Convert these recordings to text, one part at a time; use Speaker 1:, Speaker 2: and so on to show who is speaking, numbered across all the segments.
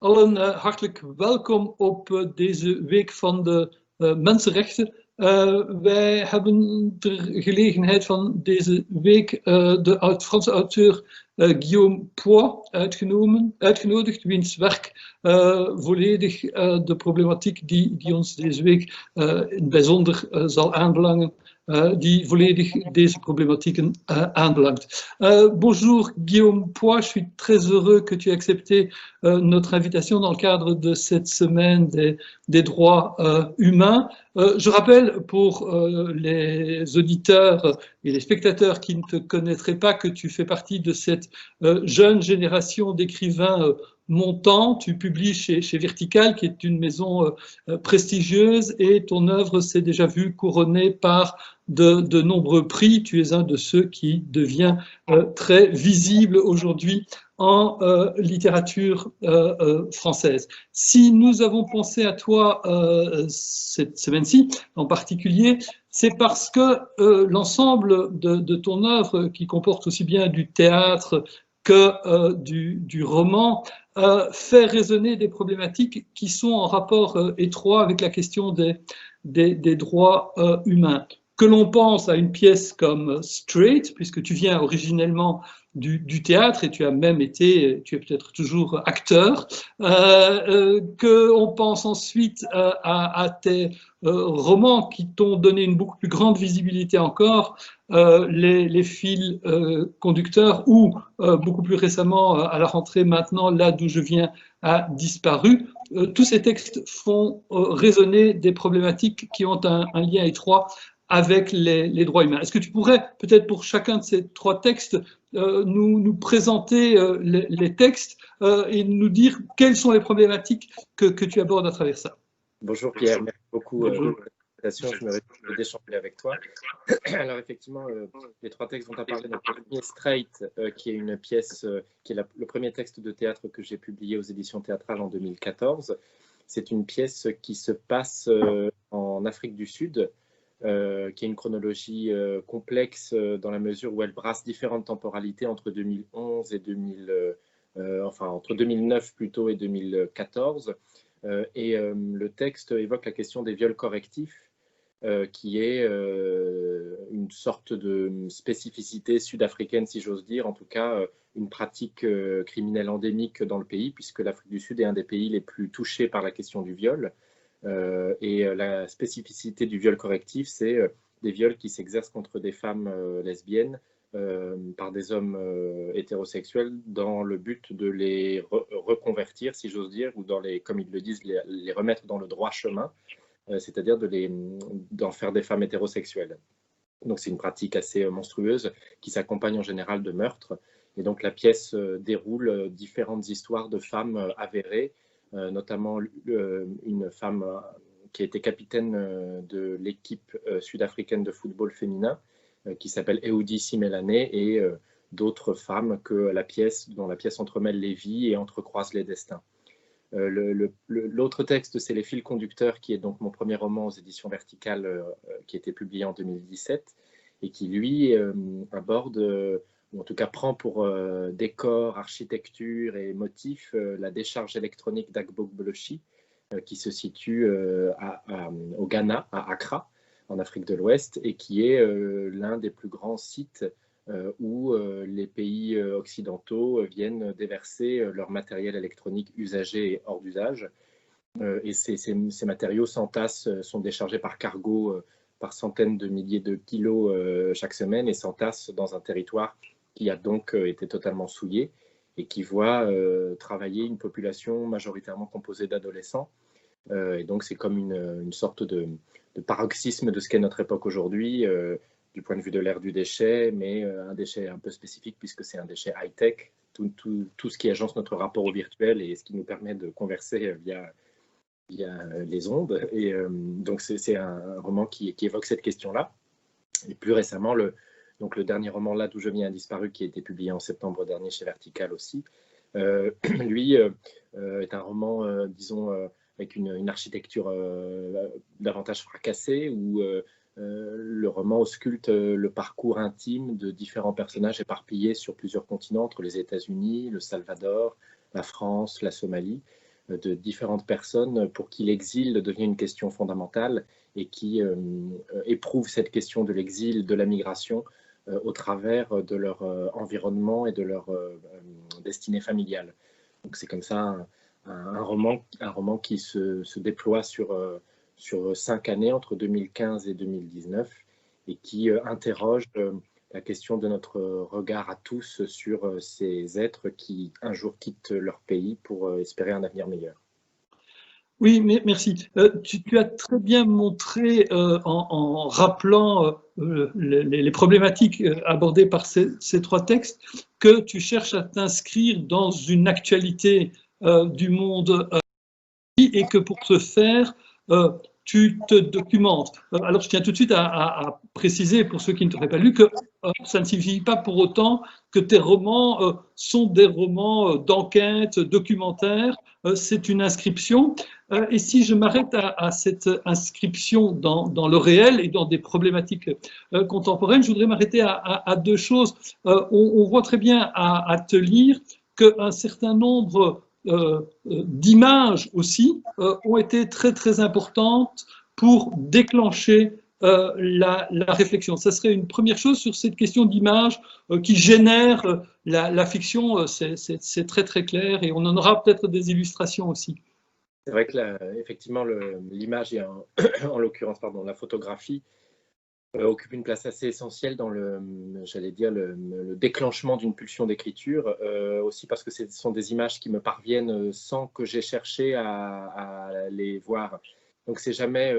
Speaker 1: Allen, hartelijk welkom op deze week van de mensenrechten. Wij hebben ter gelegenheid van deze week de Franse auteur Guillaume Poix uitgenodigd, wiens werk volledig de problematiek die ons deze week in het bijzonder zal aanbelangen, die volledig deze problematieken aanbelangt. Bonjour Guillaume Poix, je suis très heureux que tu aies accepté notre invitation dans le cadre de cette semaine des droits humains. Je rappelle pour les auditeurs et les spectateurs qui ne te connaîtraient pas que tu fais partie de cette jeune génération d'écrivains montants. Tu publies chez Vertical, qui est une maison prestigieuse, et ton œuvre s'est déjà vue couronnée par de nombreux prix. Tu es un de ceux qui devient très visible aujourd'hui en littérature française. Si nous avons pensé à toi cette semaine-ci en particulier, c'est parce que l'ensemble de ton œuvre, qui comporte aussi bien du théâtre que du roman, fait résonner des problématiques qui sont en rapport étroit avec la question des droits humains. Que l'on pense à une pièce comme Straight, puisque tu viens originellement du théâtre et tu as même été, tu es peut-être toujours acteur, qu'on pense ensuite à tes romans qui t'ont donné une beaucoup plus grande visibilité encore, les fils conducteurs, ou beaucoup plus récemment à la rentrée maintenant, Là d'où je viens a disparu. Tous ces textes font résonner des problématiques qui ont un lien étroit avec les droits humains. Est-ce que tu pourrais, peut-être pour chacun de ces trois textes, nous présenter les textes et nous dire quelles sont les problématiques que tu abordes à travers ça?
Speaker 2: Bonjour Pierre, merci beaucoup pour l'invitation, je me réjouis d'échanger avec toi. Alors effectivement, les trois textes dont tu as parlé, donc le premier Straight, qui est une pièce, qui est le premier texte de théâtre que j'ai publié aux éditions théâtrales en 2014. C'est une pièce qui se passe en Afrique du Sud, qui est une chronologie complexe dans la mesure où elle brasse différentes temporalités entre 2011 et entre 2009 plutôt et 2014. Le texte évoque la question des viols correctifs, qui est une sorte de spécificité sud-africaine, si j'ose dire, en tout cas une pratique criminelle endémique dans le pays, puisque l'Afrique du Sud est un des pays les plus touchés par la question du viol. La spécificité du viol correctif, c'est des viols qui s'exercent contre des femmes lesbiennes par des hommes hétérosexuels dans le but de les reconvertir, si j'ose dire, ou comme ils le disent, les remettre dans le droit chemin, c'est-à-dire d'en faire des femmes hétérosexuelles. Donc c'est une pratique assez monstrueuse qui s'accompagne en général de meurtres. Et donc la pièce déroule différentes histoires de femmes avérées, notamment une femme qui a été capitaine de l'équipe sud-africaine de football féminin, qui s'appelle Eudi Simelane, et d'autres femmes dont la pièce entremêle les vies et entrecroise les destins. L'autre texte, c'est Les fils conducteurs, qui est donc mon premier roman aux éditions Vertical, qui a été publié en 2017, et qui, lui, aborde, ou en tout cas prend pour décor, architecture et motif la décharge électronique d'Agbogblochy, qui se situe au Ghana, à Accra, en Afrique de l'Ouest, et qui est l'un des plus grands sites où les pays occidentaux viennent déverser leur matériel électronique usagé et hors d'usage. Et ces matériaux s'entassent, sont déchargés par cargo par centaines de milliers de kilos chaque semaine, et s'entassent dans un territoire qui a donc été totalement souillé et qui voit travailler une population majoritairement composée d'adolescents. Et donc c'est comme une sorte de paroxysme de ce qu'est notre époque aujourd'hui, du point de vue de l'ère du déchet, mais un déchet un peu spécifique puisque c'est un déchet high-tech, tout ce qui agence notre rapport au virtuel et ce qui nous permet de converser via les ondes. Et donc c'est un roman qui évoque cette question-là. Et plus récemment, le dernier roman, Là d'où je viens a disparu, qui a été publié en septembre dernier chez Vertical aussi, lui est un roman, disons, avec une architecture davantage fracassée, où le roman ausculte le parcours intime de différents personnages éparpillés sur plusieurs continents, entre les États-Unis, le Salvador, la France, la Somalie, de différentes personnes pour qui l'exil devient une question fondamentale et qui éprouvent cette question de l'exil, de la migration, au travers de leur environnement et de leur destinée familiale. Donc c'est comme ça un roman qui se déploie sur 5 années, entre 2015 et 2019, et qui interroge la question de notre regard à tous sur ces êtres qui un jour quittent leur pays pour espérer un avenir meilleur.
Speaker 1: Oui, merci. Tu as très bien montré en rappelant les problématiques abordées par ces trois textes que tu cherches à t'inscrire dans une actualité du monde et que pour ce faire, tu te documentes. Alors, je tiens tout de suite à préciser, pour ceux qui ne t'auraient pas lu, que ça ne signifie pas pour autant que tes romans sont des romans d'enquête, documentaires. C'est une inscription. Et si je m'arrête à cette inscription dans le réel et dans des problématiques contemporaines, je voudrais m'arrêter à deux choses. On voit très bien à te lire qu'un certain nombre d'images aussi ont été très importantes pour déclencher la réflexion. Ça serait une première chose sur cette question d'image qui génère la fiction. C'est très clair et on en aura peut-être des illustrations aussi.
Speaker 2: C'est vrai que effectivement, l'image et en l'occurrence, pardon, la photographie occupe une place assez essentielle dans j'allais dire, le déclenchement d'une pulsion d'écriture, aussi parce que ce sont des images qui me parviennent sans que j'ai cherché à les voir. Donc c'est jamais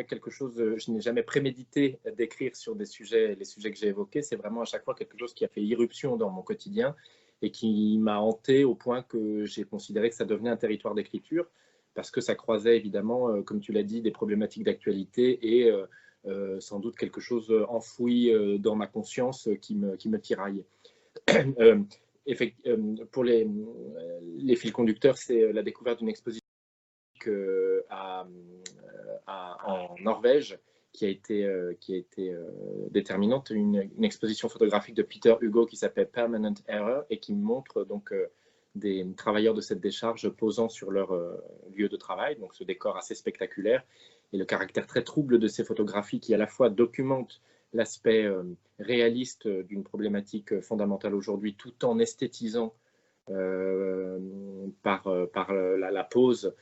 Speaker 2: quelque chose, je n'ai jamais prémédité d'écrire sur les sujets que j'ai évoqués, c'est vraiment à chaque fois quelque chose qui a fait irruption dans mon quotidien et qui m'a hanté au point que j'ai considéré que ça devenait un territoire d'écriture, parce que ça croisait évidemment, comme tu l'as dit, des problématiques d'actualité et sans doute quelque chose enfoui dans ma conscience qui me tiraille. Pour les fils conducteurs, c'est la découverte d'une exposition en Norvège qui a été déterminante, une exposition photographique de Peter Hugo qui s'appelle Permanent Error et qui montre donc des travailleurs de cette décharge posant sur leur lieu de travail, donc ce décor assez spectaculaire, et le caractère très trouble de ces photographies qui à la fois documentent l'aspect réaliste d'une problématique fondamentale aujourd'hui, tout en esthétisant par la pose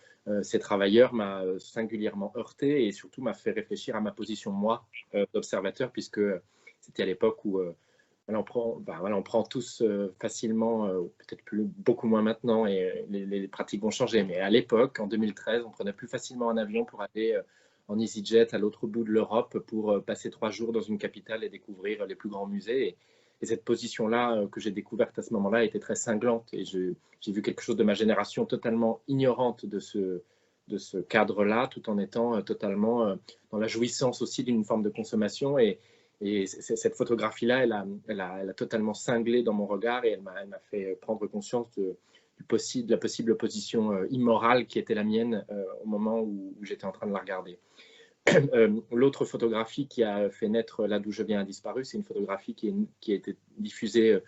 Speaker 2: ces travailleurs, m'a singulièrement heurté et surtout m'a fait réfléchir à ma position, moi, d'observateur, puisque c'était à l'époque où on prend tous facilement, peut-être beaucoup moins maintenant, et les pratiques vont changer, mais à l'époque, en 2013, on prenait plus facilement un avion pour aller en EasyJet à l'autre bout de l'Europe pour passer 3 jours dans une capitale et découvrir les plus grands musées. Et cette position-là que j'ai découverte à ce moment-là était très cinglante. Et j'ai vu quelque chose de ma génération totalement ignorante de ce cadre-là, tout en étant totalement dans la jouissance aussi d'une forme de consommation. Et cette photographie-là, elle a totalement cinglé dans mon regard et elle m'a fait prendre conscience de la possible position immorale qui était la mienne au moment où j'étais en train de la regarder. L'autre photographie qui a fait naître Là d'où je viens a disparu, c'est une photographie qui a été diffusée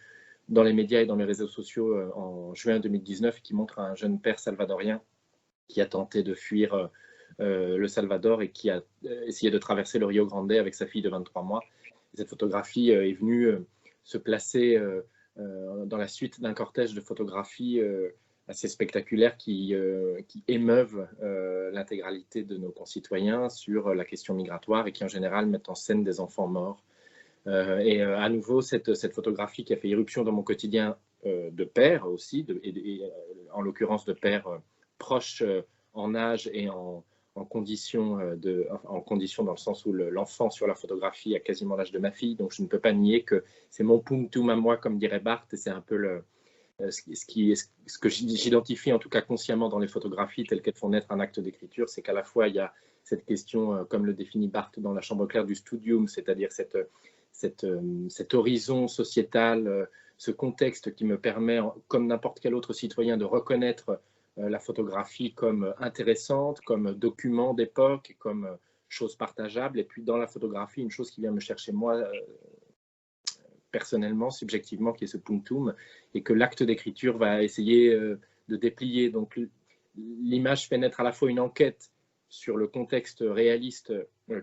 Speaker 2: dans les médias et dans les réseaux sociaux en juin 2019, qui montre un jeune père salvadorien qui a tenté de fuir le Salvador et qui a essayé de traverser le Rio Grande avec sa fille de 23 mois. Cette photographie est venue se placer dans la suite d'un cortège de photographies assez spectaculaires qui émeuvent l'intégralité de nos concitoyens sur la question migratoire et qui en général mettent en scène des enfants morts. Et à nouveau, cette photographie qui a fait irruption dans mon quotidien de père aussi, en l'occurrence de père proche en âge et en condition dans le sens où l'enfant sur la photographie a quasiment l'âge de ma fille, donc je ne peux pas nier que c'est mon punctum à moi, comme dirait Barthes, et c'est un peu ce que j'identifie en tout cas consciemment dans les photographies telles qu'elles font naître un acte d'écriture, c'est qu'à la fois il y a cette question, comme le définit Barthes dans La Chambre claire du studium, c'est-à-dire cet horizon sociétal, ce contexte qui me permet, comme n'importe quel autre citoyen, de reconnaître la photographie comme intéressante, comme document d'époque, comme chose partageable, et puis dans la photographie, une chose qui vient me chercher moi personnellement, subjectivement, qui est ce punctum, et que l'acte d'écriture va essayer de déplier. Donc l'image fait naître à la fois une enquête sur le contexte réaliste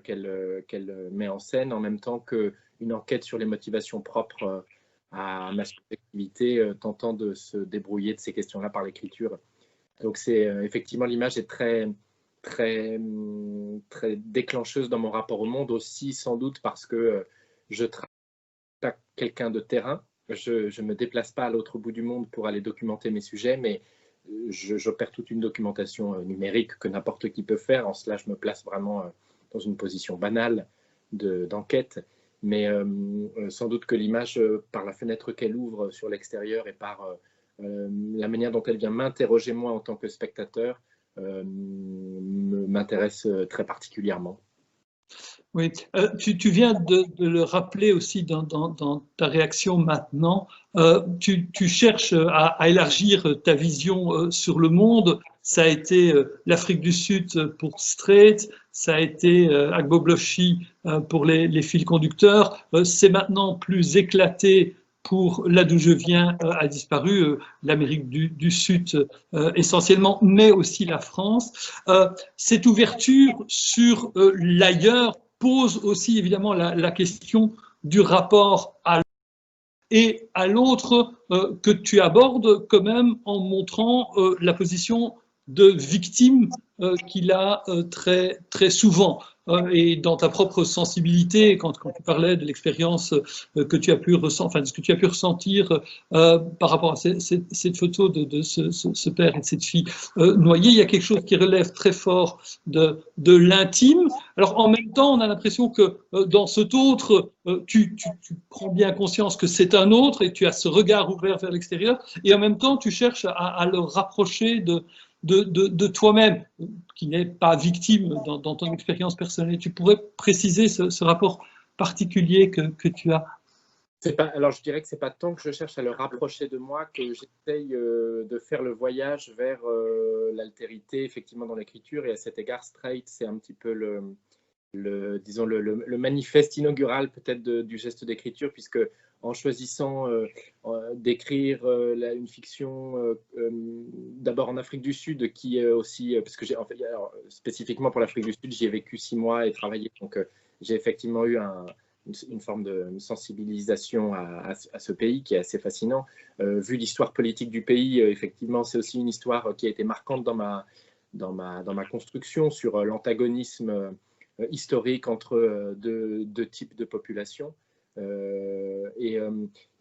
Speaker 2: qu'elle met en scène, en même temps qu'une enquête sur les motivations propres à ma subjectivité, tentant de se débrouiller de ces questions-là par l'écriture. Donc effectivement, l'image est très déclencheuse dans mon rapport au monde, aussi sans doute parce que je travaille pas quelqu'un de terrain. Je ne me déplace pas à l'autre bout du monde pour aller documenter mes sujets, mais j'opère toute une documentation numérique que n'importe qui peut faire. En cela, je me place vraiment dans une position banale d'enquête. Mais sans doute que l'image, par la fenêtre qu'elle ouvre sur l'extérieur et par la manière dont elle vient m'interroger moi en tant que spectateur, m'intéresse très particulièrement.
Speaker 1: Oui, tu viens de le rappeler aussi dans ta réaction maintenant. Tu cherches à élargir ta vision sur le monde. Ça a été l'Afrique du Sud pour Straight, ça a été Agbogblochi pour les fils conducteurs. C'est maintenant plus éclaté pour là d'où je viens a disparu, l'Amérique du Sud essentiellement, mais aussi la France. Cette ouverture sur l'ailleurs pose aussi évidemment la question du rapport à et à l'autre que tu abordes quand même en montrant la position de victime qu'il a très souvent. Et dans ta propre sensibilité, quand tu parlais de l'expérience que tu as pu ressentir, enfin de ce que tu as pu ressentir par rapport à cette photo de ce père et de cette fille noyée, il y a quelque chose qui relève très fort de l'intime. Alors en même temps, on a l'impression que dans cet autre, tu prends bien conscience que c'est un autre et tu as ce regard ouvert vers l'extérieur, et en même temps, tu cherches à le rapprocher de toi-même, qui n'est pas victime dans ton expérience personnelle. Tu pourrais préciser ce rapport particulier que tu as?
Speaker 2: Alors, je dirais que ce n'est pas tant que je cherche à le rapprocher de moi que j'essaye de faire le voyage vers l'altérité, effectivement, dans l'écriture. Et à cet égard, Straight, c'est un petit peu disons le manifeste inaugural peut-être du geste d'écriture, puisque en choisissant d'écrire une fiction d'abord en Afrique du Sud, qui est aussi, parce que spécifiquement pour l'Afrique du Sud, j'y ai vécu 6 mois et travaillé, donc j'ai effectivement eu une forme de sensibilisation à ce pays qui est assez fascinant. Vu l'histoire politique du pays, effectivement, c'est aussi une histoire qui a été marquante dans ma construction sur l'antagonisme historique entre deux types de populations.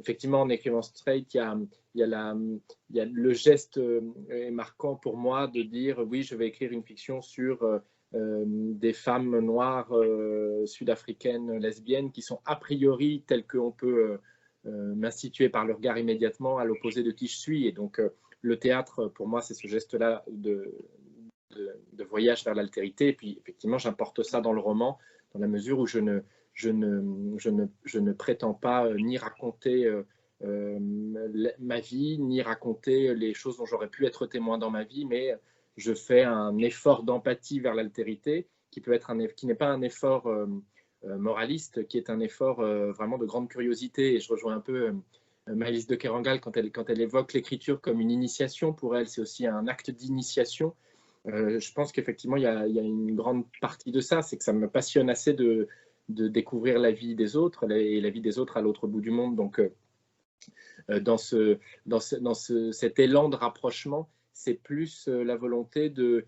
Speaker 2: Effectivement, en écrivant Straight, il y a le geste marquant pour moi de dire oui, je vais écrire une fiction sur des femmes noires sud-africaines lesbiennes qui sont a priori telles qu'on peut m'instituer par le regard immédiatement à l'opposé de qui je suis. Et donc le théâtre, pour moi, c'est ce geste-là de voyage vers l'altérité. Et puis effectivement, j'importe ça dans le roman, dans la mesure où je ne prétends pas ni raconter ma vie, ni raconter les choses dont j'aurais pu être témoin dans ma vie, mais je fais un effort d'empathie vers l'altérité qui n'est pas un effort moraliste, qui est un effort vraiment de grande curiosité. Et je rejoins un peu Maëlys de Kerangal quand elle évoque l'écriture comme une initiation. Pour elle, c'est aussi un acte d'initiation. Je pense qu'effectivement, il y a une grande partie de ça, c'est que ça me passionne assez de découvrir la vie des autres et la vie des autres à l'autre bout du monde. Donc, dans cet élan de rapprochement, c'est plus la volonté de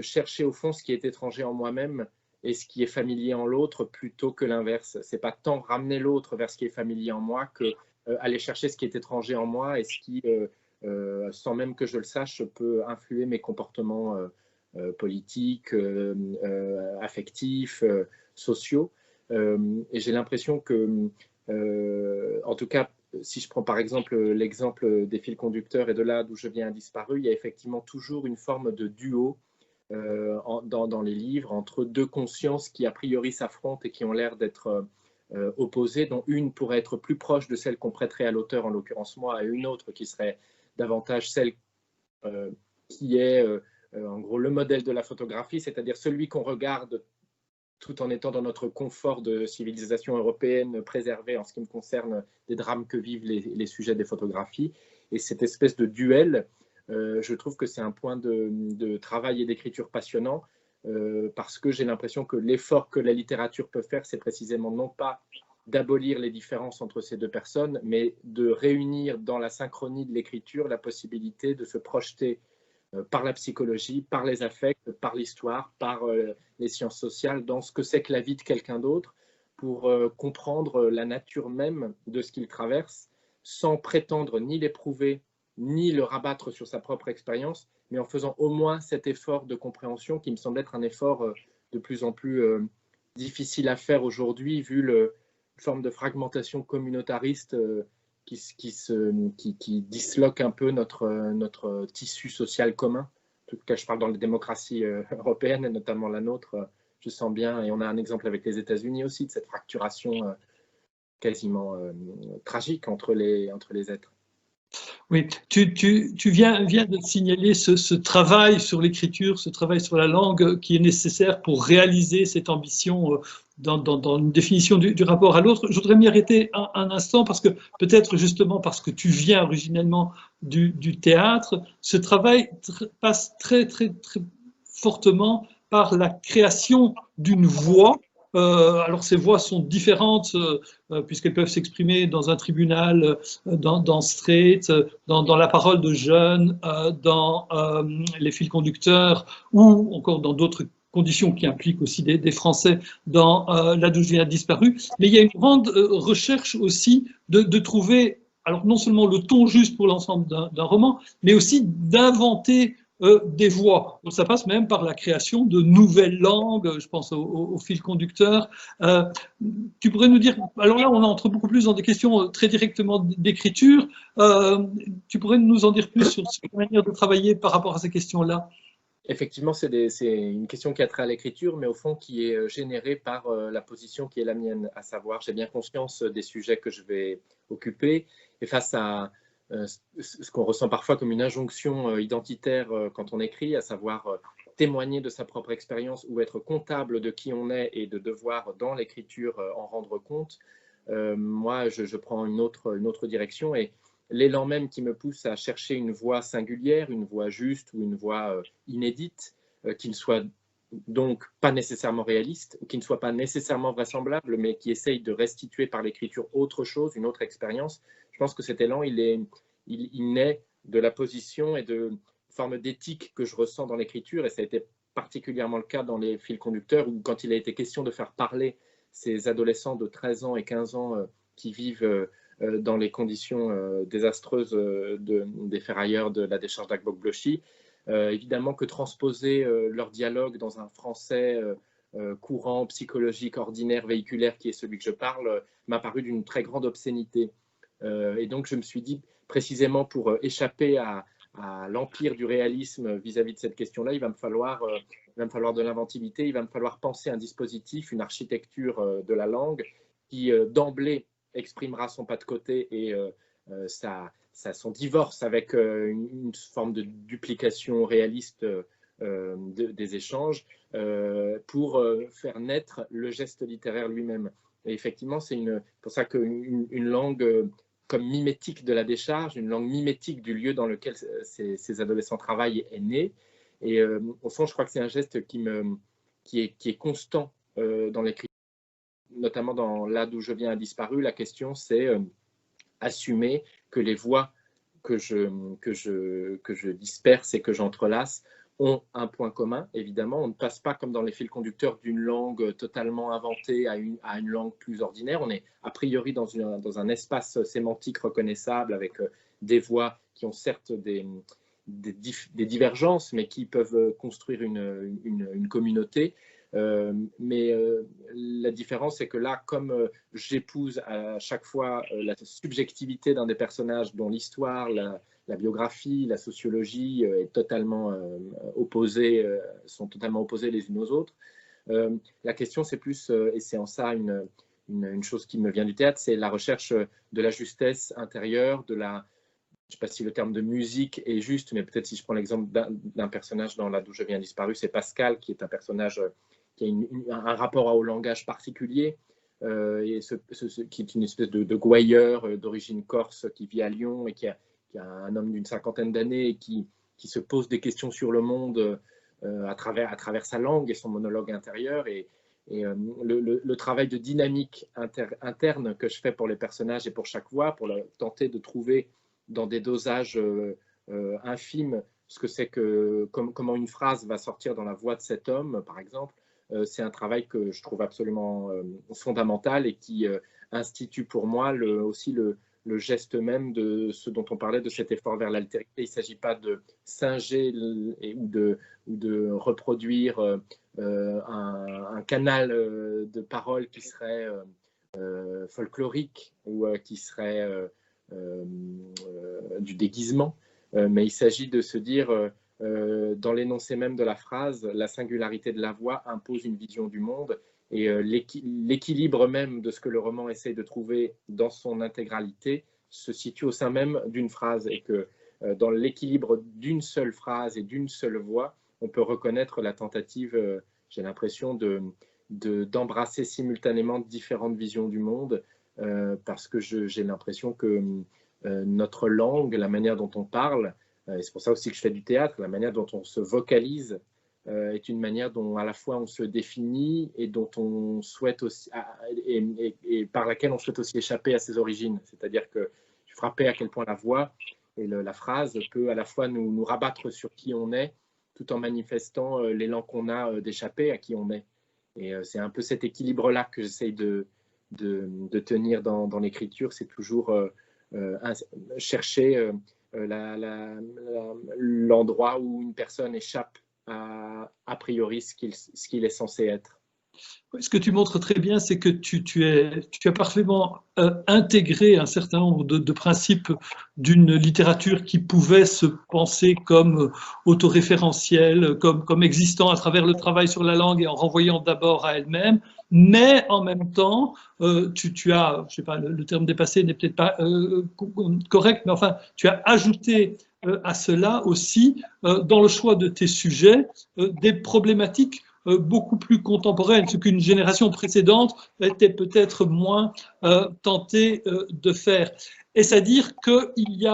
Speaker 2: chercher au fond ce qui est étranger en moi-même et ce qui est familier en l'autre plutôt que l'inverse. C'est pas tant ramener l'autre vers ce qui est familier en moi que aller chercher ce qui est étranger en moi et ce qui, sans même que je le sache, peut influer mes comportements politiques, affectifs, sociaux. Et j'ai l'impression que, en tout cas, si je prends par exemple l'exemple des fils conducteurs et de là d'où je viens a disparu, il y a effectivement toujours une forme de duo dans les livres entre deux consciences qui a priori s'affrontent et qui ont l'air d'être opposées, dont une pourrait être plus proche de celle qu'on prêterait à l'auteur, en l'occurrence moi, et une autre qui serait davantage celle qui est en gros le modèle de la photographie, c'est-à-dire celui qu'on regarde tout en étant dans notre confort de civilisation européenne préservée en ce qui me concerne des drames que vivent les sujets des photographies. Et cette espèce de duel je trouve que c'est un point de travail et d'écriture passionnant, parce que j'ai l'impression que l'effort que la littérature peut faire, c'est précisément non pas d'abolir les différences entre ces deux personnes, mais de réunir dans la synchronie de l'écriture la possibilité de se projeter par la psychologie, par les affects, par l'histoire, par les sciences sociales, dans ce que c'est que la vie de quelqu'un d'autre, pour comprendre la nature même de ce qu'il traverse, sans prétendre ni l'éprouver, ni le rabattre sur sa propre expérience, mais en faisant au moins cet effort de compréhension qui me semble être un effort de plus en plus difficile à faire aujourd'hui, vu la forme de fragmentation communautariste qui disloque un peu notre tissu social commun. En tout cas, je parle dans les démocraties européennes, et notamment la nôtre, je sens bien, et on a un exemple avec les États-Unis aussi, de cette fracturation quasiment tragique entre les êtres.
Speaker 1: Oui, tu viens de signaler ce travail sur l'écriture, ce travail sur la langue qui est nécessaire pour réaliser cette ambition dans une définition du rapport à l'autre. Je voudrais m'y arrêter un instant parce que peut-être justement parce que tu viens originellement du théâtre, ce travail passe très fortement par la création d'une voix. Alors ces voix sont différentes puisqu'elles peuvent s'exprimer dans un tribunal, dans Straight, dans la parole de jeunes, dans les fils conducteurs ou encore dans d'autres conditions qui impliquent aussi des Français dans Là d'où je viens disparu. Mais il y a une grande recherche aussi de trouver, alors non seulement le ton juste pour l'ensemble d'un roman, mais aussi d'inventer des voix. Donc, ça passe même par la création de nouvelles langues, je pense au fil conducteur. Tu pourrais nous dire, alors là on entre beaucoup plus dans des questions très directement d'écriture, tu pourrais nous en dire plus sur cette manière de travailler par rapport à ces questions-là?
Speaker 2: Effectivement, c'est une question qui a trait à l'écriture, mais au fond qui est générée par la position qui est la mienne, à savoir, j'ai bien conscience des sujets que je vais occuper, et face à ce qu'on ressent parfois comme une injonction identitaire quand on écrit, à savoir témoigner de sa propre expérience ou être comptable de qui on est et de devoir, dans l'écriture, en rendre compte, moi, je prends une autre direction, et l'élan même qui me pousse à chercher une voix singulière, une voix juste ou une voix inédite, qui ne soit donc pas nécessairement réaliste, ou qui ne soit pas nécessairement vraisemblable, mais qui essaye de restituer par l'écriture autre chose, une autre expérience. Je pense que cet élan, il naît de la position et de forme d'éthique que je ressens dans l'écriture, et ça a été particulièrement le cas dans les fils conducteurs, où quand il a été question de faire parler ces adolescents de 13 ans et 15 ans qui vivent dans les conditions désastreuses des ferrailleurs de la décharge d'Agbogblochi. Évidemment que transposer leur dialogue dans un français courant, psychologique, ordinaire, véhiculaire, qui est celui que je parle, m'a paru d'une très grande obscénité. Et donc je me suis dit, précisément pour échapper à l'empire du réalisme vis-à-vis de cette question-là, il va me falloir de l'inventivité, il va me falloir penser un dispositif, une architecture de la langue qui d'emblée exprimera son pas de côté et son divorce avec une forme de duplication réaliste des échanges pour faire naître le geste littéraire lui-même. Et effectivement, c'est pour ça qu'une langue comme mimétique de la décharge, une langue mimétique du lieu dans lequel ces adolescents travaillent est née. Et au fond, je crois que c'est un geste qui est constant dans l'écriture, notamment dans Là d'où je viens disparu. La question, c'est assumer que les voix que je disperse et que j'entrelace ont un point commun, évidemment. On ne passe pas, comme dans les fils conducteurs, d'une langue totalement inventée à une langue plus ordinaire. On est a priori dans un espace sémantique reconnaissable avec des voix qui ont certes des divergences, mais qui peuvent construire une communauté. Mais la différence, c'est que là, comme j'épouse à chaque fois la subjectivité d'un des personnages dont l'histoire, la biographie, la sociologie est totalement sont totalement opposées les unes aux autres, la question c'est plus, et c'est en ça une chose qui me vient du théâtre, c'est la recherche de la justesse intérieure, je ne sais pas si le terme de musique est juste, mais peut-être si je prends l'exemple d'un personnage dans Là d'où je viens disparu, c'est Pascal, qui est un personnage qui a un rapport au langage particulier, et qui est une espèce de gouailleur d'origine corse qui vit à Lyon et qui a un homme d'une 50aine d'années et qui qui se pose des questions sur le monde à travers sa langue et son monologue intérieur. Et le travail de dynamique interne que je fais pour les personnages et pour chaque voix, pour tenter de trouver dans des dosages infimes ce que c'est que comment une phrase va sortir dans la voix de cet homme, par exemple, c'est un travail que je trouve absolument fondamental et qui institue pour moi aussi le geste même de ce dont on parlait, de cet effort vers l'altérité. Il ne s'agit pas de singer ou de reproduire un canal de parole qui serait folklorique ou qui serait du déguisement, mais il s'agit de se dire, dans l'énoncé même de la phrase, la singularité de la voix impose une vision du monde, et l'équilibre même de ce que le roman essaye de trouver dans son intégralité se situe au sein même d'une phrase, et que dans l'équilibre d'une seule phrase et d'une seule voix, on peut reconnaître la tentative, j'ai l'impression, d'embrasser simultanément différentes visions du monde, parce que j'ai l'impression que notre langue, la manière dont on parle, et c'est pour ça aussi que je fais du théâtre, la manière dont on se vocalise est une manière dont à la fois on se définit et dont on souhaite aussi, et par laquelle on souhaite aussi échapper à ses origines. C'est-à-dire que je frappais à quel point la voix et la phrase peut à la fois nous rabattre sur qui on est, tout en manifestant l'élan qu'on a d'échapper à qui on est. Et c'est un peu cet équilibre-là que j'essaye de tenir dans l'écriture, c'est toujours chercher l'endroit où une personne échappe a priori ce qu'il est censé être.
Speaker 1: Ce que tu montres très bien, c'est que tu as parfaitement intégré un certain nombre de principes d'une littérature qui pouvait se penser comme autoréférentielle, comme existant à travers le travail sur la langue et en renvoyant d'abord à elle-même, mais en même temps, tu as, je sais pas, le terme dépassé n'est peut-être pas correct, mais enfin, tu as ajouté à cela aussi, dans le choix de tes sujets, des problématiques beaucoup plus contemporaine, ce qu'une génération précédente était peut-être moins tentée de faire. Est-ce à dire qu'il y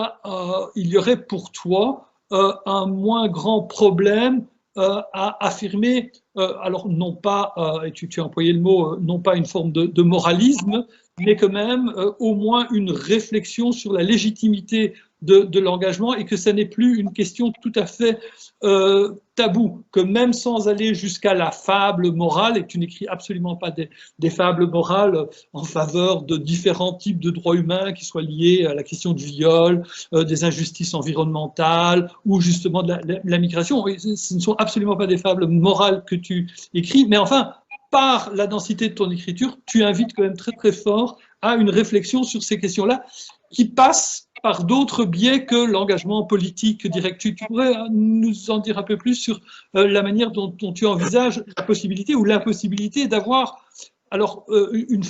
Speaker 1: aurait pour toi un moins grand problème à affirmer, alors non pas, et tu as employé le mot, non pas une forme de moralisme, mais quand même au moins une réflexion sur la légitimité de l'engagement, et que ça n'est plus une question tout à fait tabou, que même sans aller jusqu'à la fable morale, et tu n'écris absolument pas des fables morales en faveur de différents types de droits humains qui soient liés à la question du viol, des injustices environnementales ou justement de la migration. Ce ne sont absolument pas des fables morales que tu écris, mais enfin, par la densité de ton écriture, tu invites quand même très très fort à une réflexion sur ces questions-là qui passent par d'autres biais que l'engagement politique direct. Tu pourrais nous en dire un peu plus sur la manière dont tu envisages la possibilité ou l'impossibilité d'avoir alors une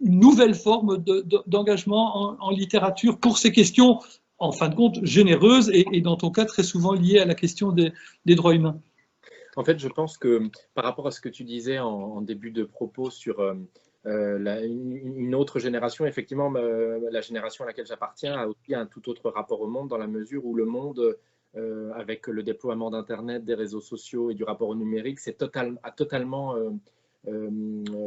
Speaker 1: nouvelle forme d'engagement en littérature pour ces questions, en fin de compte, généreuses et dans ton cas très souvent liées à la question des droits humains.
Speaker 2: En fait, je pense que par rapport à ce que tu disais en début de propos sur une autre génération, effectivement, la génération à laquelle j'appartiens a aussi un tout autre rapport au monde, dans la mesure où le monde, avec le déploiement d'Internet, des réseaux sociaux et du rapport au numérique, a totalement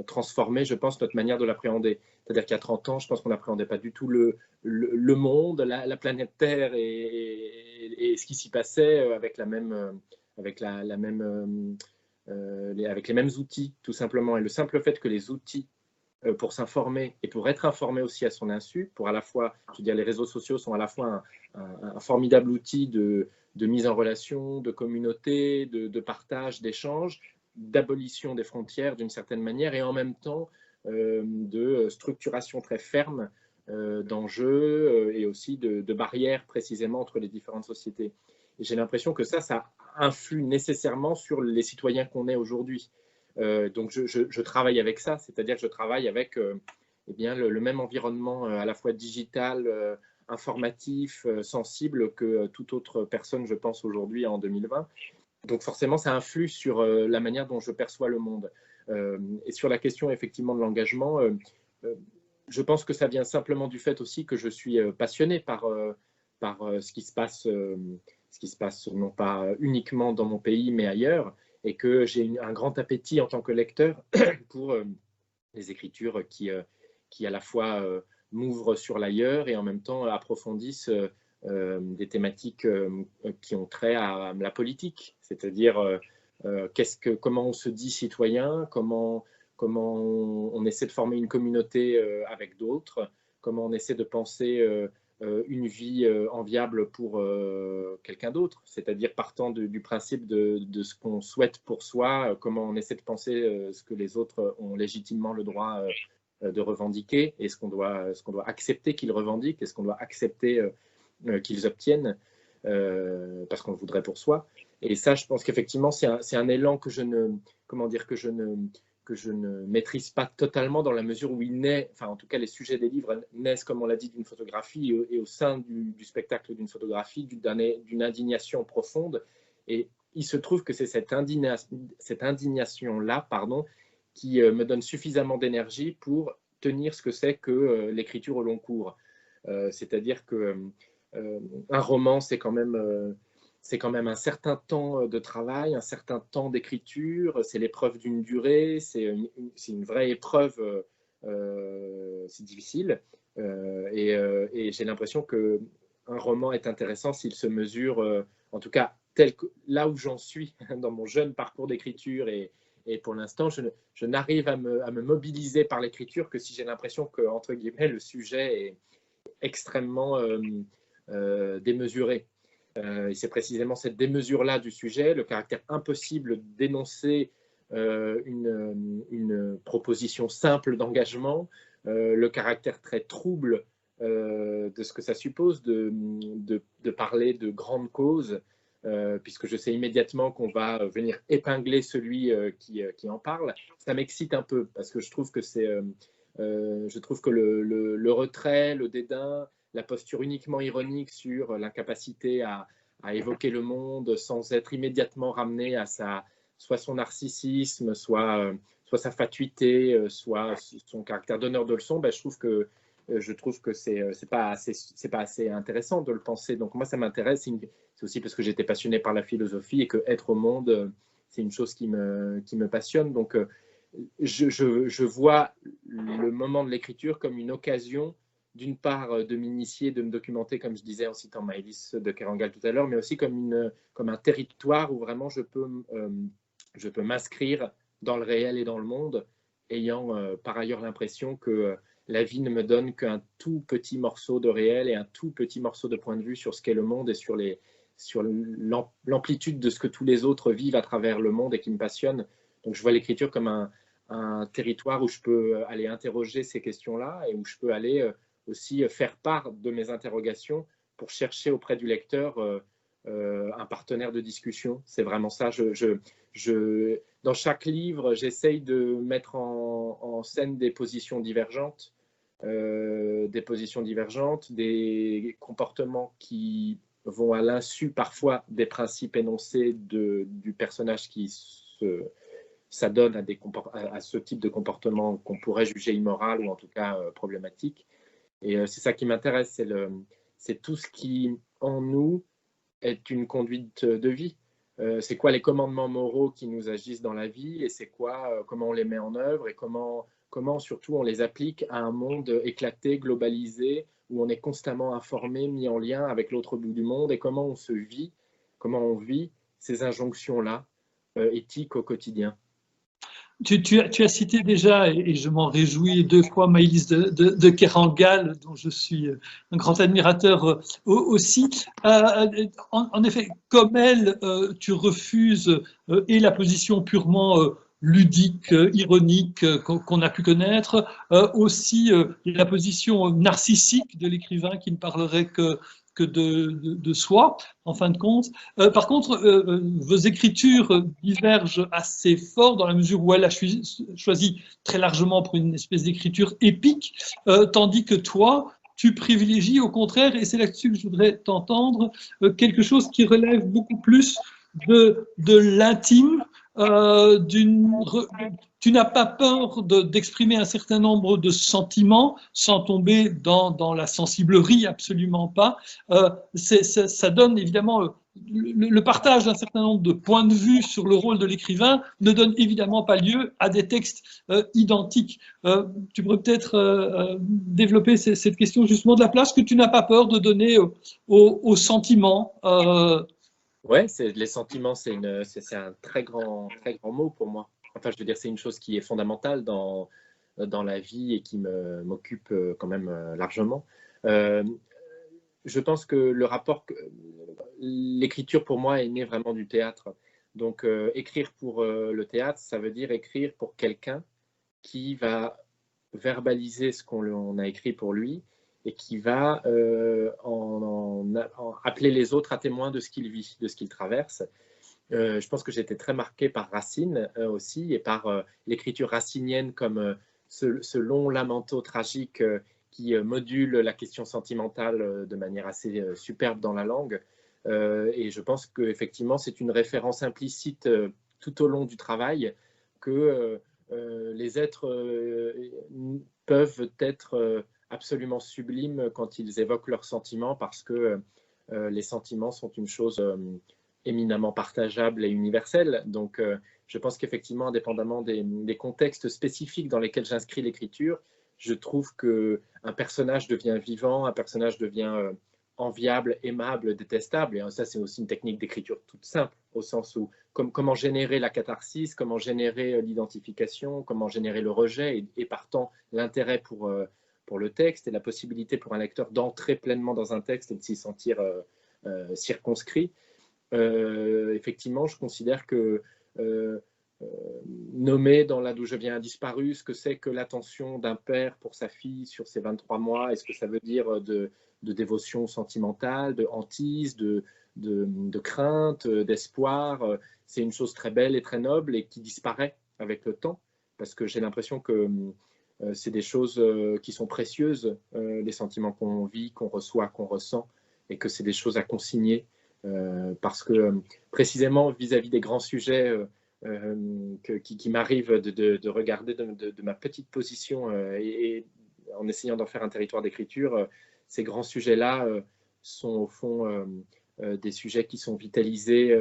Speaker 2: transformé, je pense, notre manière de l'appréhender. C'est-à-dire qu'il y a 30 ans, je pense qu'on n'appréhendait pas du tout le monde, la planète Terre et ce qui s'y passait avec avec les mêmes outils, tout simplement. Et le simple fait que les outils pour s'informer et pour être informé aussi à son insu, pour à la fois, je veux dire, les réseaux sociaux sont à la fois un formidable outil de mise en relation, de communauté, de partage, d'échange, d'abolition des frontières d'une certaine manière, et en même temps de structuration très ferme d'enjeux et aussi de barrières précisément entre les différentes sociétés. Et j'ai l'impression que ça influe nécessairement sur les citoyens qu'on est aujourd'hui. Donc je travaille avec ça, c'est-à-dire que je travaille avec eh bien, le même environnement à la fois digital, informatif, sensible que toute autre personne, je pense, aujourd'hui en 2020. Donc forcément, ça influe sur la manière dont je perçois le monde. Et sur la question effectivement de l'engagement, je pense que ça vient simplement du fait aussi que je suis passionné par ce qui se passe ce qui se passe non pas uniquement dans mon pays, mais ailleurs, et que j'ai un grand appétit en tant que lecteur pour les écritures qui à la fois m'ouvrent sur l'ailleurs et en même temps approfondissent des thématiques qui ont trait à la politique, c'est-à-dire comment on se dit citoyen, comment on essaie de former une communauté avec d'autres, comment on essaie de penser une vie enviable pour quelqu'un d'autre, c'est-à-dire partant du principe de ce qu'on souhaite pour soi, comment on essaie de penser ce que les autres ont légitimement le droit de revendiquer et ce qu'on doit accepter qu'ils revendiquent et ce qu'on doit accepter qu'ils obtiennent parce qu'on le voudrait pour soi. Et ça, je pense qu'effectivement, c'est un élan que je ne maîtrise pas totalement dans la mesure où il naît, enfin en tout cas les sujets des livres naissent, comme on l'a dit, d'une photographie et au sein du spectacle d'une photographie, d'une indignation profonde. Et il se trouve que c'est cette indignation-là, qui me donne suffisamment d'énergie pour tenir ce que c'est que l'écriture au long cours. C'est-à-dire que un roman, c'est quand même un certain temps de travail, un certain temps d'écriture, c'est l'épreuve d'une durée, c'est une vraie épreuve, c'est difficile. Et j'ai l'impression qu'un roman est intéressant s'il se mesure, en tout cas là où j'en suis dans mon jeune parcours d'écriture. Et pour l'instant, je n'arrive à me mobiliser par l'écriture que si j'ai l'impression que, entre guillemets, le sujet est extrêmement démesuré. Et c'est précisément cette démesure-là du sujet, le caractère impossible d'énoncer une proposition simple d'engagement, le caractère très trouble de ce que ça suppose de parler de grandes causes, puisque je sais immédiatement qu'on va venir épingler celui qui en parle. Ça m'excite un peu, parce que je trouve que le retrait, le dédain, la posture uniquement ironique sur l'incapacité à évoquer le monde sans être immédiatement ramené à soit son narcissisme, soit sa fatuité, soit son caractère donneur de leçons, je trouve que c'est pas assez intéressant de le penser. Donc moi, ça m'intéresse. C'est aussi parce que j'étais passionné par la philosophie et que être au monde, c'est une chose qui me passionne. Donc je vois le moment de l'écriture comme une occasion, d'une part, de m'initier, de me documenter, comme je disais en citant Maëlys de Kerangal tout à l'heure, mais aussi comme un territoire où vraiment je peux m'inscrire dans le réel et dans le monde, ayant par ailleurs l'impression que la vie ne me donne qu'un tout petit morceau de réel et un tout petit morceau de point de vue sur ce qu'est le monde et sur l'amplitude de ce que tous les autres vivent à travers le monde et qui me passionne. Donc je vois l'écriture comme un territoire où je peux aller interroger ces questions-là et où je peux aller aussi faire part de mes interrogations pour chercher auprès du lecteur un partenaire de discussion. C'est vraiment ça. Dans chaque livre, j'essaye de mettre en scène des positions divergentes, des comportements qui vont à l'insu parfois des principes énoncés du personnage qui s'adonne à ce type de comportement qu'on pourrait juger immoral ou en tout cas problématique. Et c'est ça qui m'intéresse, c'est tout ce qui en nous est une conduite de vie. C'est quoi les commandements moraux qui nous agissent dans la vie et c'est quoi, comment on les met en œuvre et comment surtout on les applique à un monde éclaté, globalisé, où on est constamment informé, mis en lien avec l'autre bout du monde et comment on vit ces injonctions-là éthiques au quotidien.
Speaker 1: Tu as cité déjà, et je m'en réjouis, 2 fois Maëlys de Kerangal, dont je suis un grand admirateur aussi. En effet, comme elle, tu refuses et la position purement ludique, ironique qu'on a pu connaître, aussi la position narcissique de l'écrivain qui ne parlerait que de soi, en fin de compte. Par contre, vos écritures divergent assez fort dans la mesure où elle a choisi très largement pour une espèce d'écriture épique, tandis que toi, tu privilégies au contraire, et c'est là-dessus que je voudrais t'entendre, quelque chose qui relève beaucoup plus de l'intime, tu n'as pas peur d'exprimer un certain nombre de sentiments sans tomber dans la sensiblerie, absolument pas. Ça donne évidemment le partage d'un certain nombre de points de vue sur le rôle de l'écrivain ne donne évidemment pas lieu à des textes identiques. Tu pourrais peut-être développer cette question justement de la place que tu n'as pas peur de donner aux sentiments.
Speaker 2: Ouais, les sentiments, c'est un très grand mot pour moi. Enfin, je veux dire, c'est une chose qui est fondamentale dans la vie et qui m'occupe quand même largement. Je pense que l'écriture pour moi est née vraiment du théâtre. Donc, écrire pour le théâtre, ça veut dire écrire pour quelqu'un qui va verbaliser ce qu'on a écrit pour lui et qui va appeler les autres à témoin de ce qu'il vit, de ce qu'il traverse. Je pense que j'ai été très marqué par Racine aussi et par l'écriture racinienne comme ce long lamento tragique qui module la question sentimentale de manière assez superbe dans la langue. Et je pense qu'effectivement, c'est une référence implicite tout au long du travail que les êtres peuvent être absolument sublimes quand ils évoquent leurs sentiments parce que les sentiments sont une chose éminemment partageable et universelle. Donc, je pense qu'effectivement, indépendamment des contextes spécifiques dans lesquels j'inscris l'écriture, je trouve qu'un personnage devient vivant, un personnage devient enviable, aimable, détestable. Et ça, c'est aussi une technique d'écriture toute simple, au sens où comment générer la catharsis, comment générer l'identification, comment générer le rejet et partant l'intérêt pour le texte et la possibilité pour un lecteur d'entrer pleinement dans un texte et de s'y sentir circonscrit. Effectivement, je considère que nommer dans là d'où je viens a disparu, ce que c'est que l'attention d'un père pour sa fille sur ses 23 mois, et ce que ça veut dire de dévotion sentimentale, de hantise, de crainte, d'espoir, c'est une chose très belle et très noble et qui disparaît avec le temps, parce que j'ai l'impression que c'est des choses qui sont précieuses, les sentiments qu'on vit, qu'on reçoit, qu'on ressent, et que c'est des choses à consigner, parce que précisément vis-à-vis des grands sujets qui m'arrive de regarder de ma petite position et en essayant d'en faire un territoire d'écriture, ces grands sujets-là sont au fond des sujets qui sont vitalisés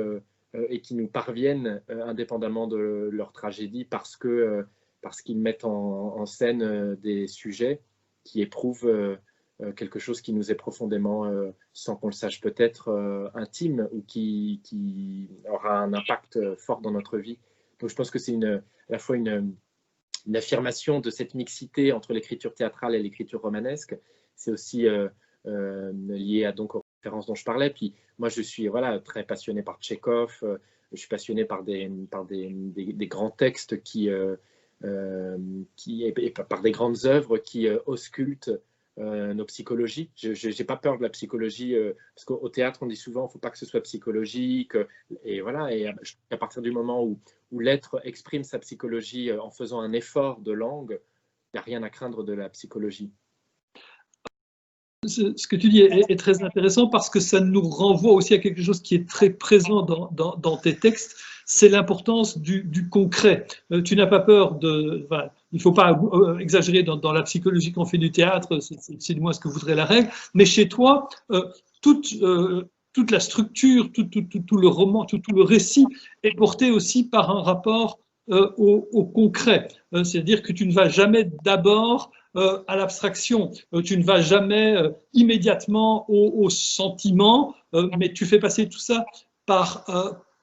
Speaker 2: et qui nous parviennent indépendamment de leur tragédie parce qu'ils mettent en scène des sujets qui éprouvent quelque chose qui nous est profondément, sans qu'on le sache peut-être, intime ou qui aura un impact fort dans notre vie. Donc je pense que c'est à la fois une affirmation de cette mixité entre l'écriture théâtrale et l'écriture romanesque. C'est aussi lié donc aux références dont je parlais. Puis moi, je suis très passionné par Tchekhov, je suis passionné par des grands textes et par des grandes œuvres qui auscultent nos psychologies. Je n'ai pas peur de la psychologie, parce qu'au théâtre, on dit souvent qu'il ne faut pas que ce soit psychologique. Et voilà, et à partir du moment où l'être exprime sa psychologie en faisant un effort de langue, il n'y a rien à craindre de la psychologie.
Speaker 1: Ce que tu dis est très intéressant parce que ça nous renvoie aussi à quelque chose qui est très présent dans tes textes, c'est l'importance du concret. Tu n'as pas peur il ne faut pas exagérer dans la psychologie qu'on fait du théâtre, c'est du moins ce que voudrait la règle, mais chez toi, toute la structure, tout le roman, tout le récit est porté aussi par un rapport au concret. C'est-à-dire que tu ne vas jamais d'abord à l'abstraction. Tu ne vas jamais immédiatement au sentiment, mais tu fais passer tout ça par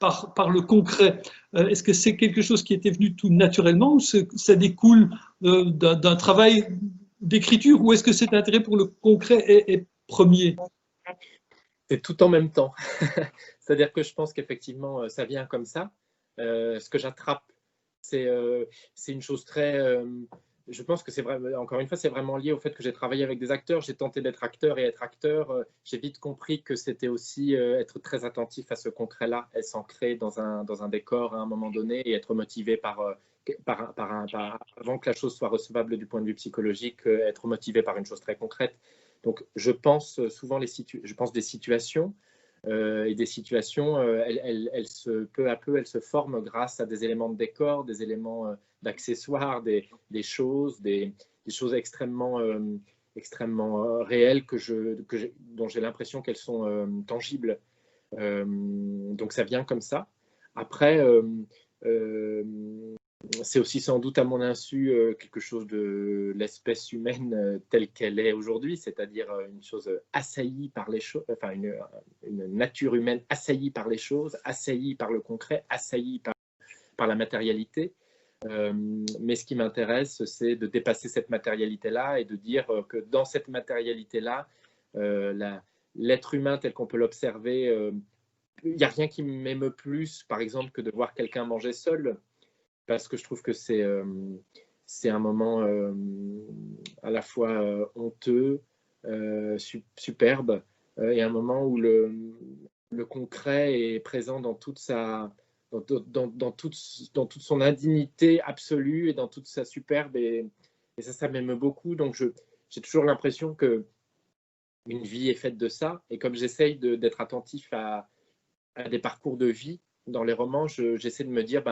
Speaker 1: le concret. Est-ce que c'est quelque chose qui était venu tout naturellement ou ça découle d'un travail d'écriture ou est-ce que cet intérêt pour le concret est premier?
Speaker 2: C'est tout en même temps. C'est-à-dire que je pense qu'effectivement, ça vient comme ça. Ce que j'attrape, c'est une chose très... je pense que c'est vrai, encore une fois, c'est vraiment lié au fait que j'ai travaillé avec des acteurs. J'ai tenté d'être acteur et être acteur. J'ai vite compris que c'était aussi être très attentif à ce concret-là, et s'ancrer dans un décor à un moment donné et être motivé avant que la chose soit recevable du point de vue psychologique, être motivé par une chose très concrète. Donc, je pense souvent des situations et des situations, peu à peu, elles se forment grâce à des éléments de décor, des éléments d'accessoires, des choses, des choses extrêmement réelles dont j'ai l'impression qu'elles sont tangibles. Donc ça vient comme ça. Après, c'est aussi sans doute à mon insu quelque chose de l'espèce humaine telle qu'elle est aujourd'hui, c'est-à-dire une chose assaillie par les choses, enfin une nature humaine assaillie par les choses, assaillie par le concret, assaillie par la matérialité. Mais ce qui m'intéresse, c'est de dépasser cette matérialité-là et de dire que dans cette matérialité-là, l'être humain tel qu'on peut l'observer, il n'y a rien qui m'émeut plus, par exemple, que de voir quelqu'un manger seul, parce que je trouve que c'est un moment à la fois honteux, superbe, et un moment où le concret est présent dans toute toute son indignité absolue et dans toute sa superbe, et ça m'émeut beaucoup. Donc j'ai toujours l'impression que une vie est faite de ça, et comme j'essaye d'être attentif à des parcours de vie dans les romans, j'essaie de me dire,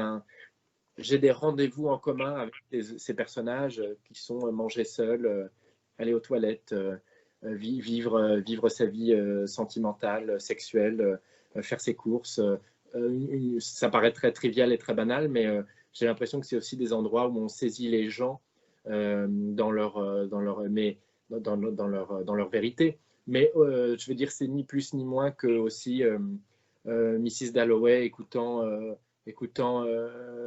Speaker 2: j'ai des rendez-vous en commun avec ces personnages qui sont manger seul, aller aux toilettes, vivre sa vie sentimentale, sexuelle, faire ses courses. Ça paraît très trivial et très banal, mais j'ai l'impression que c'est aussi des endroits où on saisit les gens dans leur vérité. Mais je veux dire, c'est ni plus ni moins que aussi Mrs. Dalloway écoutant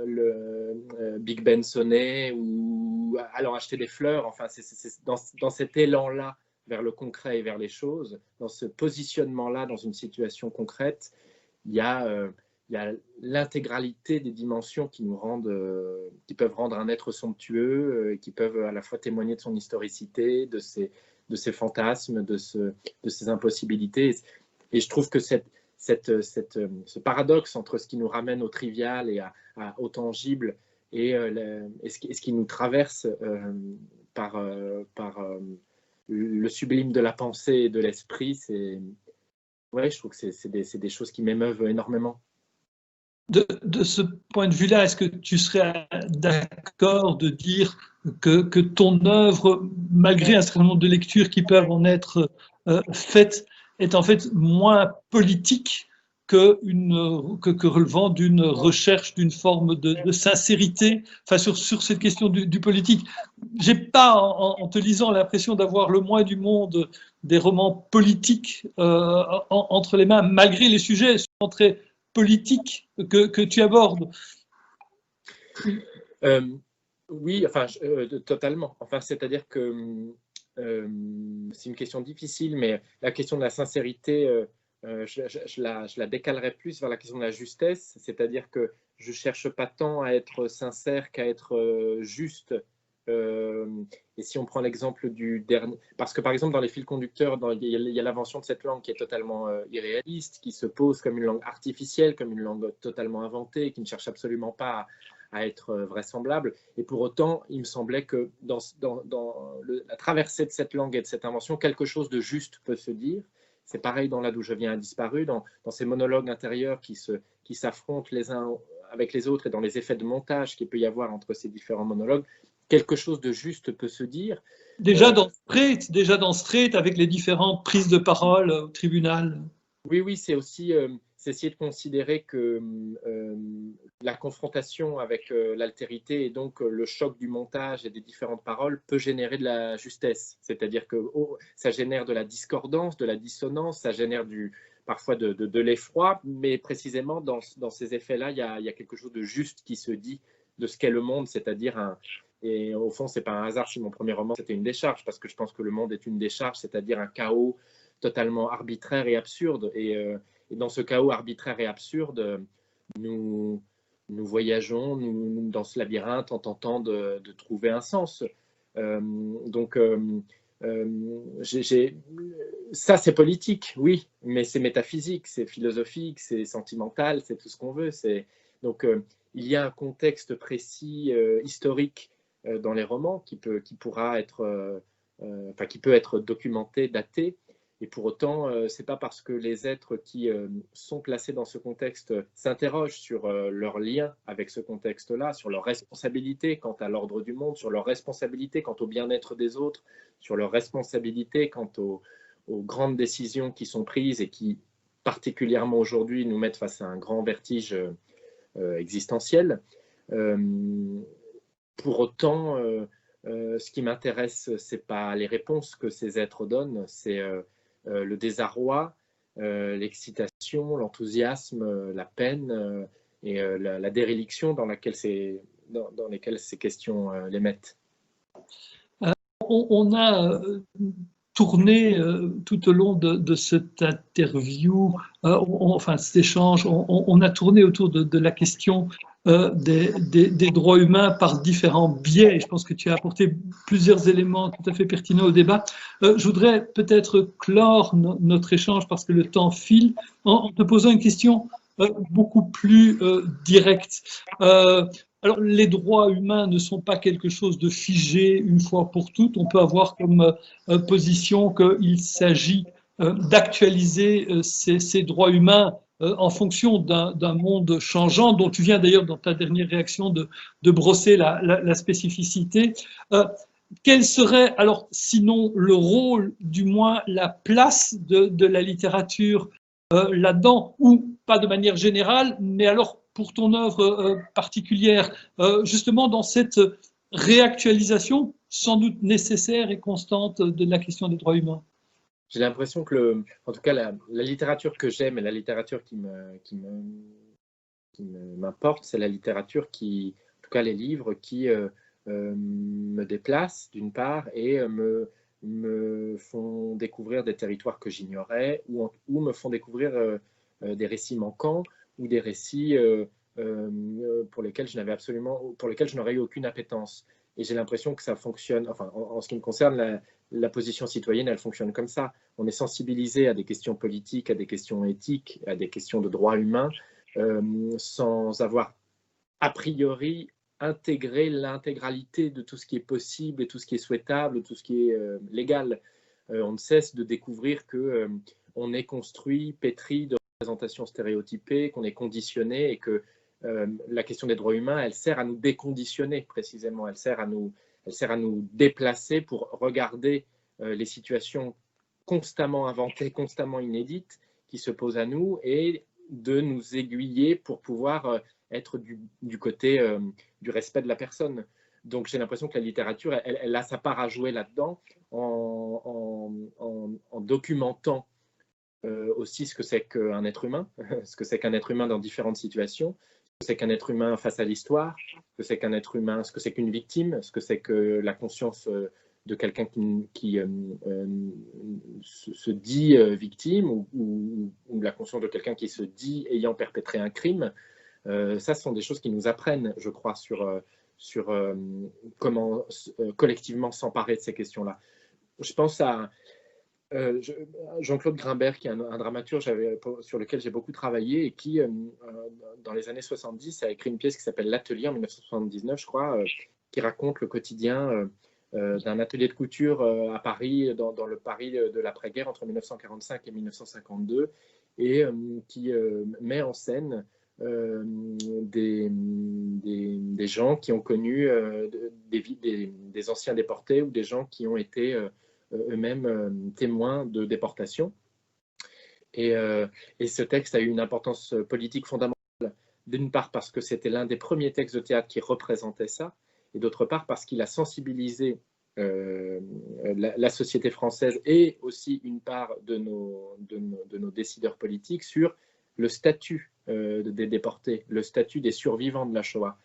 Speaker 2: le Big Ben sonner ou allant acheter des fleurs. Enfin, c'est dans cet élan-là vers le concret et vers les choses, dans ce positionnement-là, dans une situation concrète, il y a l'intégralité des dimensions qui peuvent rendre un être somptueux, qui peuvent à la fois témoigner de son historicité, de ses fantasmes, de ses impossibilités. Et je trouve que ce paradoxe entre ce qui nous ramène au trivial et au tangible et ce qui nous traverse par le sublime de la pensée et de l'esprit, ouais, je trouve que c'est des choses qui m'émeuvent énormément.
Speaker 1: De ce point de vue-là, est-ce que tu serais d'accord de dire que ton œuvre, malgré un certain nombre de lectures qui peuvent en être faites, est en fait moins politique que relevant d'une recherche d'une forme de sincérité, enfin sur cette question du politique? J'ai pas, en te lisant, l'impression d'avoir le moins du monde des romans politiques entre les mains, malgré les sujets souvent très politiques que tu abordes.
Speaker 2: Oui, enfin, totalement. Enfin, c'est-à-dire que c'est une question difficile, mais la question de la sincérité, je la décalerai plus vers la question de la justesse, c'est-à-dire que je cherche pas tant à être sincère qu'à être juste. Et si on prend l'exemple du dernier, parce que par exemple dans les fils conducteurs, il y a l'invention de cette langue qui est totalement irréaliste, qui se pose comme une langue artificielle, comme une langue totalement inventée, qui ne cherche absolument pas à être vraisemblable. Et pour autant, il me semblait que dans la traversée de cette langue et de cette invention, quelque chose de juste peut se dire. C'est pareil dans Là d'où je viens a disparu, dans ces monologues intérieurs qui s'affrontent les uns avec les autres et dans les effets de montage qu'il peut y avoir entre ces différents monologues. Quelque chose de juste peut se dire.
Speaker 1: Déjà dans Straight, avec les différentes prises de parole au tribunal.
Speaker 2: Oui, c'est aussi c'est essayer de considérer que la confrontation avec l'altérité et donc le choc du montage et des différentes paroles peut générer de la justesse. C'est-à-dire que ça génère de la discordance, de la dissonance, ça génère parfois de l'effroi, mais précisément dans ces effets-là, il y a quelque chose de juste qui se dit de ce qu'est le monde, c'est-à-dire et au fond, c'est pas un hasard si mon premier roman c'était une décharge, parce que je pense que le monde est une décharge, c'est-à-dire un chaos totalement arbitraire et absurde. Et dans ce chaos arbitraire et absurde, nous voyageons dans ce labyrinthe en tentant de trouver un sens. Ça, c'est politique, oui, mais c'est métaphysique, c'est philosophique, c'est sentimental, c'est tout ce qu'on veut. Donc, il y a un contexte précis, historique dans les romans qui peut être documenté, daté, Et pour autant, ce n'est pas parce que les êtres qui sont placés dans ce contexte s'interrogent sur leur lien avec ce contexte-là, sur leur responsabilité quant à l'ordre du monde, sur leur responsabilité quant au bien-être des autres, sur leur responsabilité quant aux grandes décisions qui sont prises et qui, particulièrement aujourd'hui, nous mettent face à un grand vertige existentiel. Pour autant, ce qui m'intéresse, ce n'est pas les réponses que ces êtres donnent, c'est le désarroi, l'excitation, l'enthousiasme, la peine et la déréliction dans lesquelles ces questions les mettent.
Speaker 1: On a tourné tout au long de cette interview, enfin cet échange, on a tourné autour de la question des droits humains par différents biais. Je pense que tu as apporté plusieurs éléments tout à fait pertinents au débat. Je voudrais peut-être clore notre échange parce que le temps file en te posant une question beaucoup plus directe. Alors, les droits humains ne sont pas quelque chose de figé une fois pour toutes. On peut avoir comme position qu'il s'agit d'actualiser ces droits humains en fonction d'un monde changeant, dont tu viens d'ailleurs dans ta dernière réaction de brosser la spécificité. Quel serait alors sinon le rôle, du moins la place de la littérature là-dedans, ou pas de manière générale, mais alors pour ton œuvre particulière, justement dans cette réactualisation sans doute nécessaire et constante de la question des droits humains?
Speaker 2: J'ai l'impression que, en tout cas, la littérature que j'aime et la littérature qui m'importe, c'est la littérature qui, en tout cas les livres qui me déplacent d'une part et me font découvrir des territoires que j'ignorais ou me font découvrir des récits manquants ou des récits pour lesquels je n'aurais eu aucune appétence. Et j'ai l'impression que ça fonctionne, enfin en ce qui me concerne, la position citoyenne, elle fonctionne comme ça. On est sensibilisé à des questions politiques, à des questions éthiques, à des questions de droits humains, sans avoir a priori intégré l'intégralité de tout ce qui est possible et tout ce qui est souhaitable, tout ce qui est légal. On ne cesse de découvrir que on est construit, pétri de représentations stéréotypées, qu'on est conditionné et que la question des droits humains, elle sert à nous déconditionner précisément, elle sert à nous déplacer pour regarder les situations constamment inventées, constamment inédites qui se posent à nous et de nous aiguiller pour pouvoir être du côté du respect de la personne. Donc j'ai l'impression que la littérature, elle a sa part à jouer là-dedans en documentant aussi ce que c'est qu'un être humain, ce que c'est qu'un être humain dans différentes situations, ce que c'est qu'un être humain face à l'histoire, ce que c'est qu'un être humain, ce que c'est qu'une victime, ce que c'est que la conscience de quelqu'un qui se dit victime ou la conscience de quelqu'un qui se dit ayant perpétré un crime. Ça, ce sont des choses qui nous apprennent, je crois, sur comment collectivement s'emparer de ces questions-là. Je pense à Jean-Claude Grimbert, qui est un dramaturge sur lequel j'ai beaucoup travaillé et qui, dans les années 70, a écrit une pièce qui s'appelle L'Atelier en 1979, je crois, qui raconte le quotidien d'un atelier de couture à Paris, dans le Paris de l'après-guerre entre 1945 et 1952, et qui met en scène des gens qui ont connu des anciens déportés ou des gens qui ont été eux-mêmes témoins de déportation. Et ce texte a eu une importance politique fondamentale, d'une part parce que c'était l'un des premiers textes de théâtre qui représentait ça, et d'autre part parce qu'il a sensibilisé la société française et aussi une part de nos décideurs politiques sur le statut des déportés, le statut des survivants de la Shoah.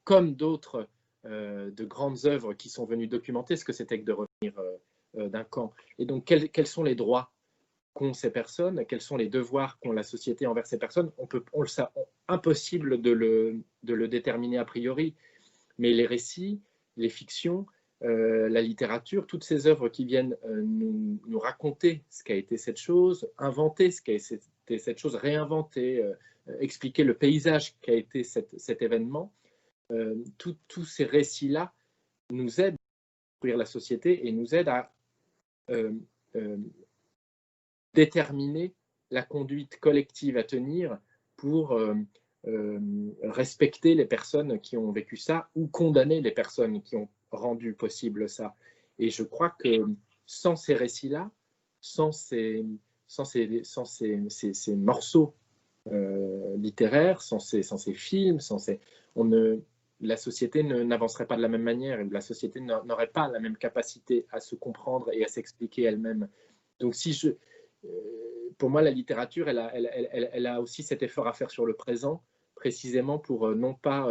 Speaker 2: Comme d'autres de grandes œuvres qui sont venues documenter ce que c'était que de revenir d'un camp. Et donc, quels sont les droits qu'ont ces personnes, quels sont les devoirs qu'ont la société envers ces personnes? Impossible de le déterminer a priori, mais les récits, les fictions, la littérature, toutes ces œuvres qui viennent nous raconter ce qu'a été cette chose, inventer ce qu'a été cette chose, réinventer, expliquer le paysage qu'a été cet événement, tous ces récits-là nous aident à construire la société et nous aident à déterminer la conduite collective à tenir pour respecter les personnes qui ont vécu ça ou condamner les personnes qui ont rendu possible ça. Et je crois que sans ces récits-là, sans ces morceaux littéraires, sans ces films, la société n'avancerait pas de la même manière et la société n'aurait pas la même capacité à se comprendre et à s'expliquer elle-même. Donc, pour moi, la littérature, elle a aussi cet effort à faire sur le présent, précisément pour non pas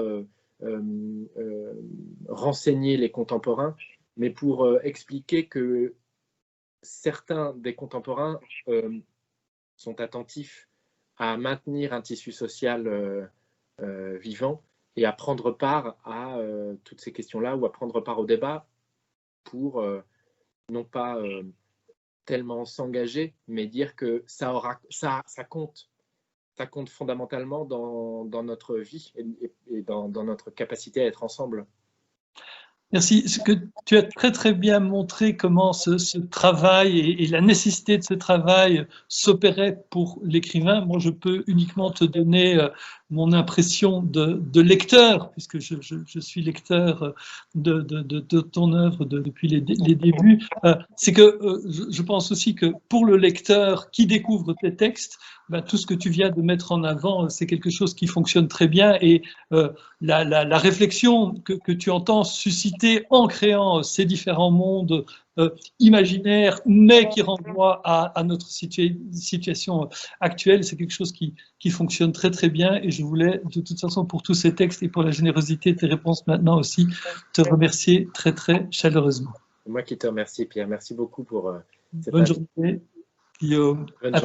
Speaker 2: renseigner les contemporains, mais pour expliquer que certains des contemporains sont attentifs à maintenir un tissu social vivant et à prendre part à toutes ces questions-là ou à prendre part au débat pour non pas tellement s'engager, mais dire que ça compte. Ça compte fondamentalement dans notre vie et dans notre capacité à être ensemble.
Speaker 1: Merci. Ce que tu as très très bien montré comment ce travail et la nécessité de ce travail s'opérait pour l'écrivain. Moi, je peux uniquement te donner mon impression de lecteur, puisque je suis lecteur de ton œuvre depuis les débuts. C'est que je pense aussi que pour le lecteur qui découvre tes textes, ben, tout ce que tu viens de mettre en avant, c'est quelque chose qui fonctionne très bien et la réflexion que tu entends susciter en créant ces différents mondes imaginaires, mais qui renvoient à notre situation actuelle, c'est quelque chose qui fonctionne très très bien. Et je voulais, de toute façon, pour tous ces textes et pour la générosité de tes réponses maintenant aussi, te remercier très très chaleureusement.
Speaker 2: Moi qui te remercie, Pierre. Merci beaucoup pour cette
Speaker 1: Bonne journée, Guillaume.
Speaker 2: Bonne journée.